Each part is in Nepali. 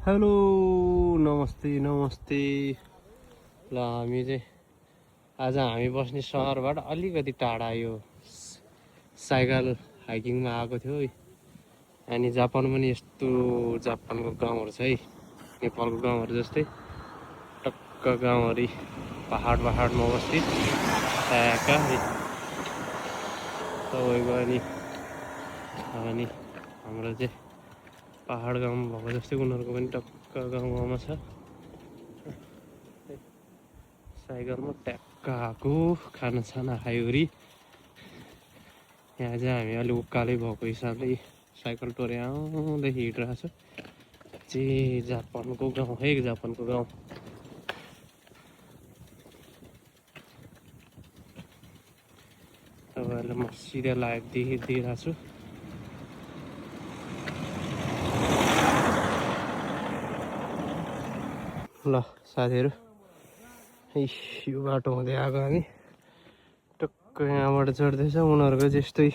हेलो नमस्ते नमस्ते। ल हामी चाहिँ आज हामी बस्ने सहरबाट अलिकति टाढा यो साइकल हाइकिङमा आएको थियो है। अनि जापान पनि यस्तो जापानको गाउँहरू छ है, नेपालको गाउँहरू जस्तै टक्क गाउँहरू पहाडमा अवस्थित ट्याक्क है तपाईँको। अनि हाम्रो चाहिँ पहाड गाउँमा भएको जस्तै उनीहरूको पनि टक्क गाउँमा छ। साइकलमा ट्याक्क आएको खानासाना खायोरी यहाँ चाहिँ हामी अलि उकालै भएको हिसाबले साइकल टोरे आउँदै हिँडिरहेको छ। चाहिँ जापानको गाउँ है, जापानको गाउँ। तपाईँहरूलाई म सिधा लाइभ दिइरहेको छु। ल साथीहरू, यो बाटो हुँदै आएको हामी टक्क यहाँबाट चढ्दैछ। उनीहरूको जस्तै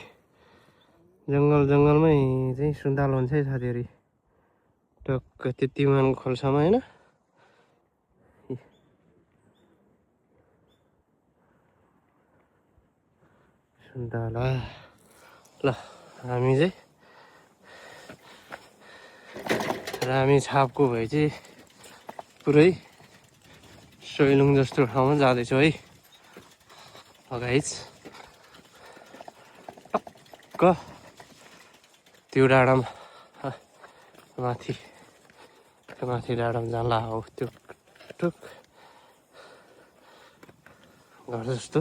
जङ्गलमै चाहिँ सुन्तला हुन्छ है साथीहरू, टक्क त्यति मान खोल्सामा होइन। सुन्तला ल हामी चाहिँ रामी छापको भए चाहिँ पुरै सोइलुङ जस्तो ठाउँमा जाँदैछौँ है गाइस। टक्क त्यो डाँडामा माथि डाँडामा जाँला हो, त्यो टुक घर जस्तो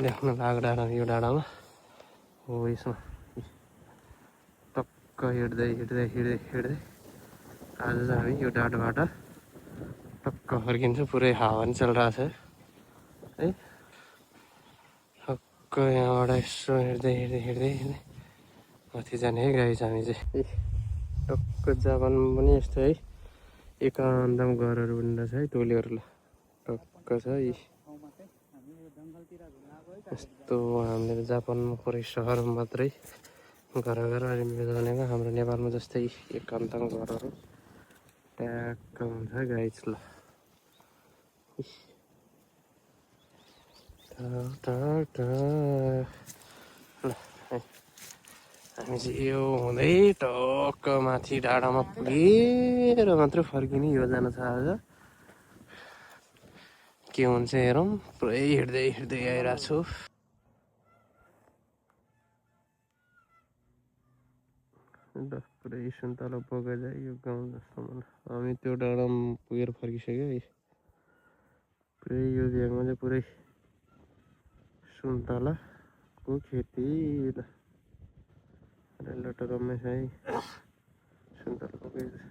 देख्न लाग्यो डाँडामा। यो डाँडामा हो यसमा टक्क हिँड्दै आज चाहिँ हामी यो डाँडाबाट टक्क फर्किन्छौँ। पुरै हावा पनि चलिरहेको छ है। टक्क यहाँबाट यसो हिँड्दै माथि जाने है गाइस हामी चाहिँ। टक्क जापानमा पनि यस्तो है, एकान्तमा घरहरू पनि रहेछ है, टोलीहरू टक्क छ है। यस्तो हामीले जापानमा पुरै सहरमा मात्रै घर भनेको हाम्रो नेपालमा जस्तै एकान्तमा घरहरू ट्याक्क हुन्छ गाइस। ल हामी चाहिँ यो हुँदै टक्क माथि डाँडामा पुगेर मात्रै फर्किने योजना छ आज। के हुन्छ हेरौँ। पुरै हिँड्दै आइरहेको छु। पुरै सुन्तला बगैँचा यो गाउँ जस्तो हामी त्यो डाँडामा पुगेर फर्किसक्यो है। पुरै यो भेगमा चाहिँ पुरै सुन्तलाको खेती लटरम्मै छ है। सुन्तला बगैँचा